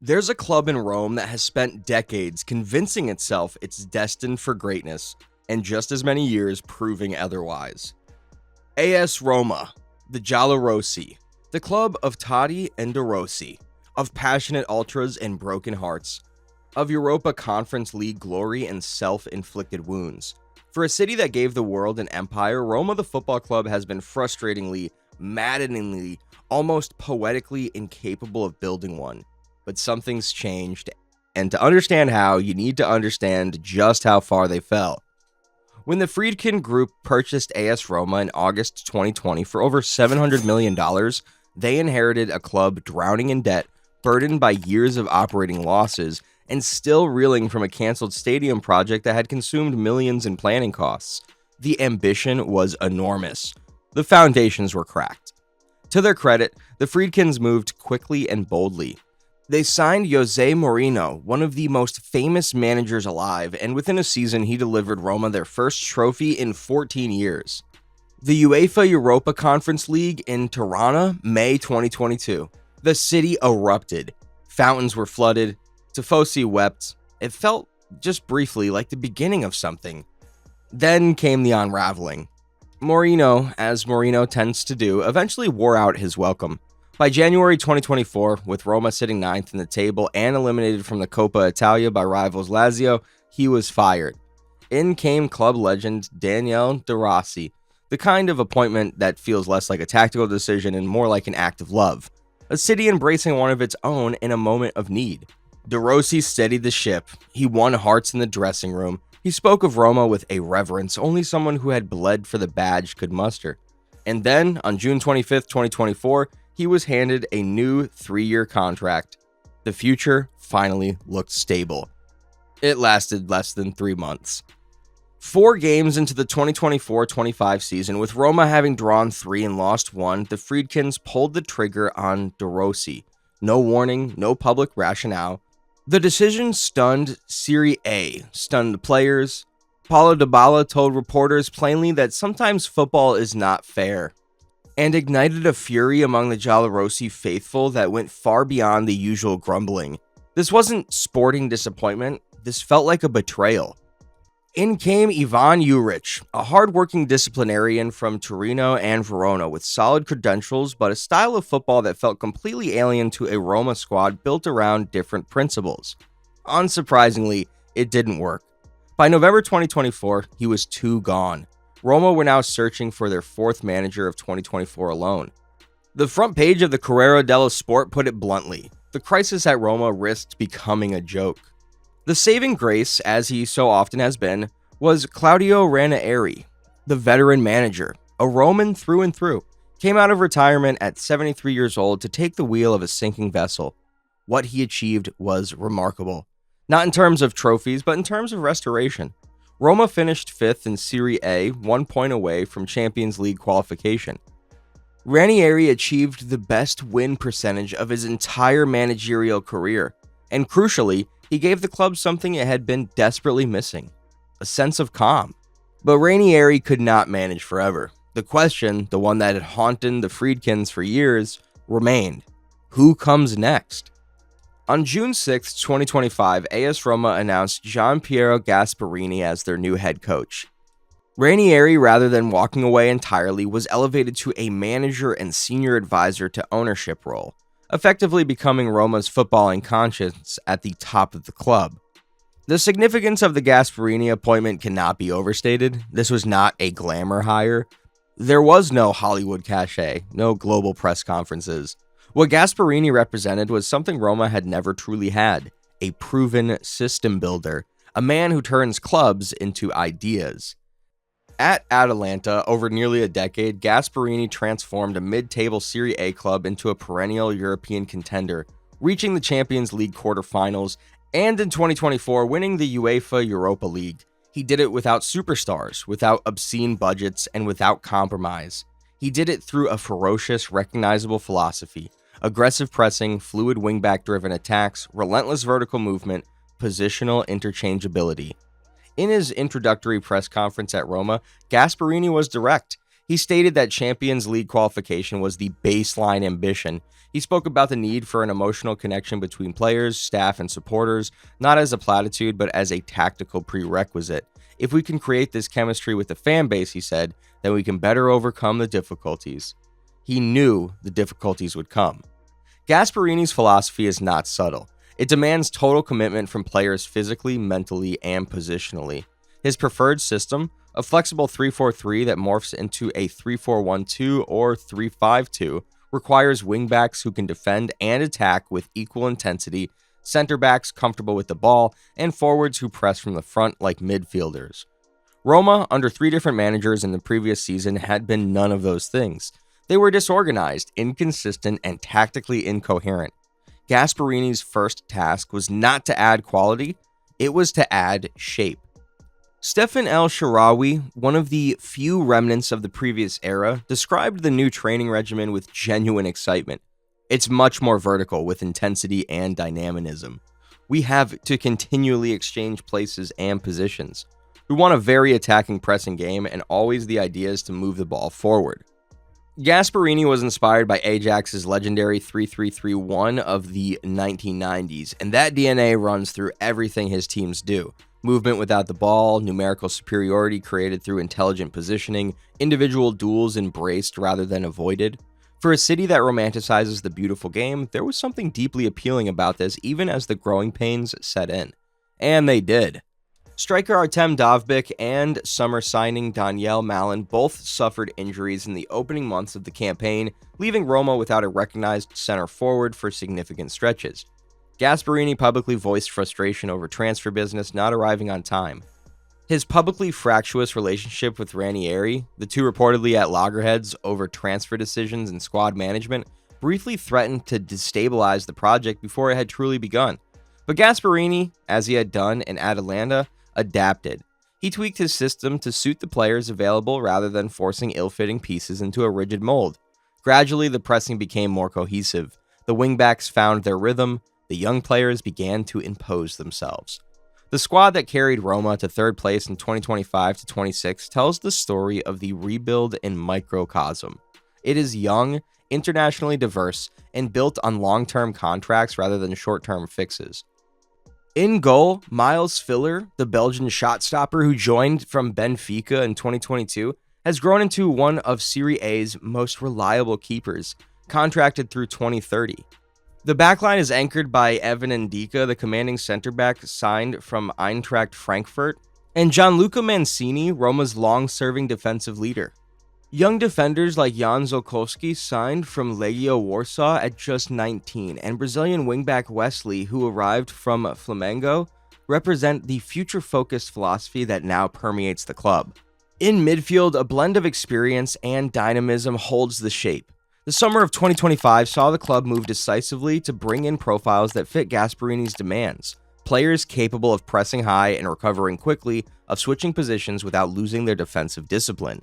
There's a club in Rome that has spent decades convincing itself it's destined for greatness, and just as many years proving otherwise. AS Roma, the Giallorossi, the club of Totti and De Rossi, of passionate ultras and broken hearts, of Europa Conference League glory and self-inflicted wounds. For a city that gave the world an empire, Roma the football club has been frustratingly, maddeningly, almost poetically incapable of building one. But something's changed, and to understand how, you need to understand just how far they fell. When the Friedkin Group purchased AS Roma in August 2020 for over $700 million, they inherited a club drowning in debt, burdened by years of operating losses, and still reeling from a canceled stadium project that had consumed millions in planning costs. The ambition was enormous. The foundations were cracked. To their credit, the Friedkins moved quickly and boldly. They signed Jose Mourinho, one of the most famous managers alive, and within a season he delivered Roma their first trophy in 14 years. The UEFA Europa Conference League in Tirana, May 2022. The city erupted. Fountains were flooded. Tifosi wept. It felt, just briefly, like the beginning of something. Then came the unraveling. Mourinho, as Mourinho tends to do, eventually wore out his welcome. By January 2024, with Roma sitting ninth in the table and eliminated from the Coppa Italia by rivals Lazio, he was fired. In came club legend Daniele De Rossi, the kind of appointment that feels less like a tactical decision and more like an act of love. A city embracing one of its own in a moment of need. De Rossi steadied the ship. He won hearts in the dressing room. He spoke of Roma with a reverence only someone who had bled for the badge could muster. And then, on June 25th, 2024, he was handed a new 3-year contract. The future finally looked stable. It lasted less than 3 months. 4 games into the 2024-25 season, with Roma having drawn 3 and lost 1, the Friedkins pulled the trigger on De Rossi. No warning, no public rationale. The decision stunned Serie A, stunned the players. Paulo Dybala told reporters plainly that sometimes football is not fair, and ignited a fury among the Giallorossi faithful that went far beyond the usual grumbling. This wasn't sporting disappointment, this felt like a betrayal. In came Ivan Juric, a hard-working disciplinarian from Torino and Verona with solid credentials but a style of football that felt completely alien to a Roma squad built around different principles. Unsurprisingly, it didn't work. By November 2024, he was too gone. Roma were now searching for their 4th manager of 2024 alone. The front page of the Corriere dello Sport put it bluntly. The crisis at Roma risked becoming a joke. The saving grace, as he so often has been, was Claudio Ranieri, the veteran manager, a Roman through and through, came out of retirement at 73 years old to take the wheel of a sinking vessel. What he achieved was remarkable. Not in terms of trophies, but in terms of restoration. Roma finished 5th in Serie A, 1 point away from Champions League qualification. Ranieri achieved the best win percentage of his entire managerial career, and crucially, he gave the club something it had been desperately missing: a sense of calm. But Ranieri could not manage forever. The question, the one that had haunted the Friedkins for years, remained: who comes next? On June 6, 2025, AS Roma announced Gianpiero Gasperini as their new head coach. Ranieri, rather than walking away entirely, was elevated to a manager and senior advisor to ownership role, effectively becoming Roma's footballing conscience at the top of the club. The significance of the Gasperini appointment cannot be overstated. This was not a glamour hire. There was no Hollywood cachet, no global press conferences. What Gasperini represented was something Roma had never truly had: a proven system builder, a man who turns clubs into ideas. At Atalanta, over nearly a decade, Gasperini transformed a mid-table Serie A club into a perennial European contender, reaching the Champions League quarterfinals, and in 2024 winning the UEFA Europa League. He did it without superstars, without obscene budgets, and without compromise. He did it through a ferocious, recognizable philosophy: aggressive pressing, fluid wingback-driven attacks, relentless vertical movement, positional interchangeability. In his introductory press conference at Roma, Gasperini was direct. He stated that Champions League qualification was the baseline ambition. He spoke about the need for an emotional connection between players, staff, and supporters, not as a platitude, but as a tactical prerequisite. If we can create this chemistry with the fan base, he said, then we can better overcome the difficulties. He knew the difficulties would come. Gasparini's philosophy is not subtle. It demands total commitment from players physically, mentally, and positionally. His preferred system, a flexible 3-4-3 that morphs into a 3-4-1-2 or 3-5-2, requires wingbacks who can defend and attack with equal intensity, center backs comfortable with the ball, and forwards who press from the front like midfielders. Roma, under 3 different managers in the previous season, had been none of those things. They were disorganized, inconsistent, and tactically incoherent. Gasparini's first task was not to add quality, it was to add shape. Stefan El Shaarawy, one of the few remnants of the previous era, described the new training regimen with genuine excitement. It's much more vertical with intensity and dynamism. We have to continually exchange places and positions. We want a very attacking pressing game, and always the idea is to move the ball forward. Gasparini was inspired by Ajax's legendary 3-3-3-1 of the 1990s, and that DNA runs through everything his teams do. Movement without the ball, numerical superiority created through intelligent positioning, individual duels embraced rather than avoided. For a city that romanticizes the beautiful game, there was something deeply appealing about this even as the growing pains set in. And they did. Striker Artem Dovbyk and summer signing Daniel Malin both suffered injuries in the opening months of the campaign, leaving Roma without a recognized center forward for significant stretches. Gasparini publicly voiced frustration over transfer business not arriving on time. His publicly fractious relationship with Ranieri, the two reportedly at loggerheads over transfer decisions and squad management, briefly threatened to destabilize the project before it had truly begun. But Gasparini, as he had done in Atalanta, adapted. He tweaked his system to suit the players available rather than forcing ill-fitting pieces into a rigid mold. Gradually, the pressing became more cohesive. The wingbacks found their rhythm. The young players began to impose themselves. The squad that carried Roma to third place in 2025-26 tells the story of the rebuild in microcosm. It is young, internationally diverse, and built on long-term contracts rather than short-term fixes. In goal, Miles Filler, the Belgian shot stopper who joined from Benfica in 2022, has grown into one of Serie A's most reliable keepers, contracted through 2030. The backline is anchored by Evan Ndika, the commanding center back signed from Eintracht Frankfurt, and Gianluca Mancini, Roma's long-serving defensive leader. Young defenders like Jan Zolkowski signed from Legia Warsaw at just 19, and Brazilian wingback Wesley, who arrived from Flamengo, represent the future-focused philosophy that now permeates the club. In midfield, a blend of experience and dynamism holds the shape. The summer of 2025 saw the club move decisively to bring in profiles that fit Gasparini's demands. Players capable of pressing high and recovering quickly, of switching positions without losing their defensive discipline.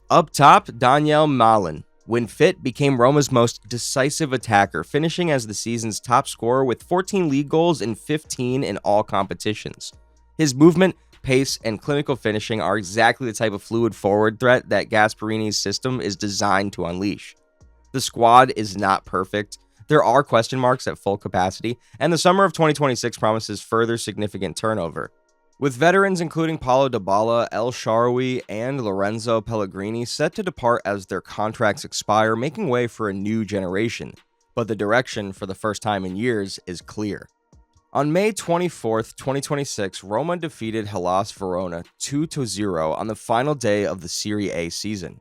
Up top, Daniel Malin, when fit, became Roma's most decisive attacker, finishing as the season's top scorer with 14 league goals and 15 in all competitions. His movement, pace, and clinical finishing are exactly the type of fluid forward threat that Gasparini's system is designed to unleash. The squad is not perfect. There are question marks at full capacity, and the summer of 2026 promises further significant turnover. With veterans including Paulo Dybala, El Shaarawy, and Lorenzo Pellegrini set to depart as their contracts expire, making way for a new generation. But the direction, for the first time in years, is clear. On May 24th, 2026, Roma defeated Hellas Verona 2-0 on the final day of the Serie A season.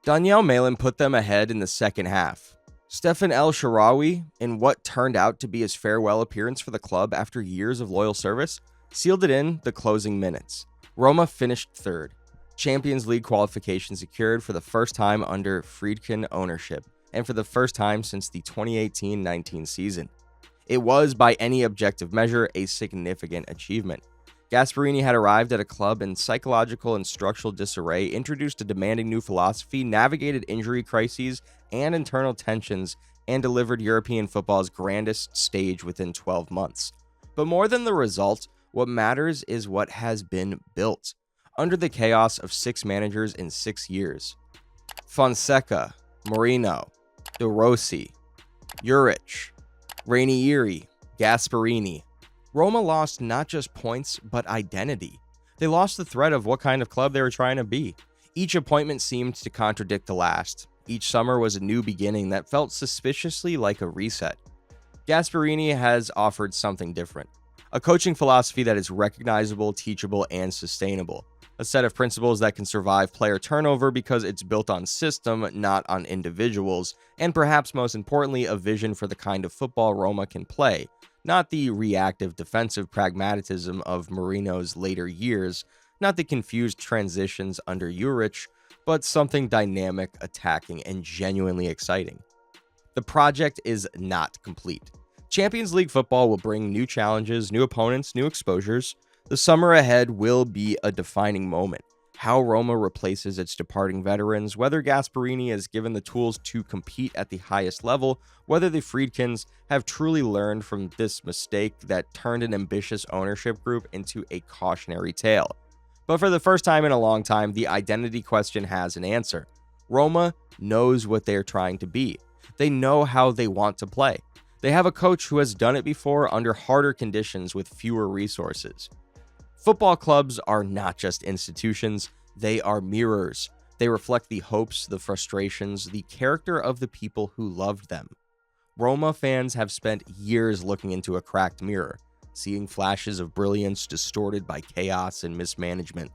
Daniel Malin put them ahead in the second half. Stefan El Shaarawy, in what turned out to be his farewell appearance for the club after years of loyal service, sealed it in the closing minutes. Roma finished third. Champions League qualification secured for the first time under Friedkin ownership, and for the first time since the 2018-19 season. It was, by any objective measure, a significant achievement. Gasparini had arrived at a club in psychological and structural disarray, introduced a demanding new philosophy, navigated injury crises and internal tensions, and delivered European football's grandest stage within 12 months. But more than the result, what matters is what has been built under the chaos of 6 managers in 6 years. Fonseca, Marino, De Rossi, Juric, Ranieri, Gasparini. Roma lost not just points, but identity. They lost the thread of what kind of club they were trying to be. Each appointment seemed to contradict the last. Each summer was a new beginning that felt suspiciously like a reset. Gasparini has offered something different. A coaching philosophy that is recognizable, teachable, and sustainable. A set of principles that can survive player turnover because it's built on system, not on individuals, and perhaps most importantly, a vision for the kind of football Roma can play, not the reactive defensive pragmatism of Marino's later years, not the confused transitions under Juric, but something dynamic, attacking, and genuinely exciting. The project is not complete. Champions League football will bring new challenges, new opponents, new exposures. The summer ahead will be a defining moment. How Roma replaces its departing veterans, whether Gasparini is given the tools to compete at the highest level, whether the Friedkins have truly learned from this mistake that turned an ambitious ownership group into a cautionary tale. But for the first time in a long time, the identity question has an answer. Roma knows what they are trying to be. They know how they want to play. They have a coach who has done it before under harder conditions with fewer resources. Football clubs are not just institutions, they are mirrors. They reflect the hopes, the frustrations, the character of the people who loved them. Roma fans have spent years looking into a cracked mirror, seeing flashes of brilliance distorted by chaos and mismanagement.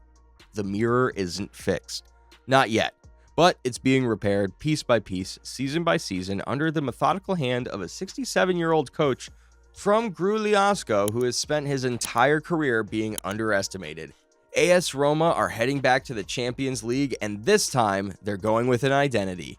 The mirror isn't fixed. Not yet, but it's being repaired piece by piece, season by season, under the methodical hand of a 67-year-old coach from Grugliasco, who has spent his entire career being underestimated. AS Roma are heading back to the Champions League, and this time, they're going with an identity.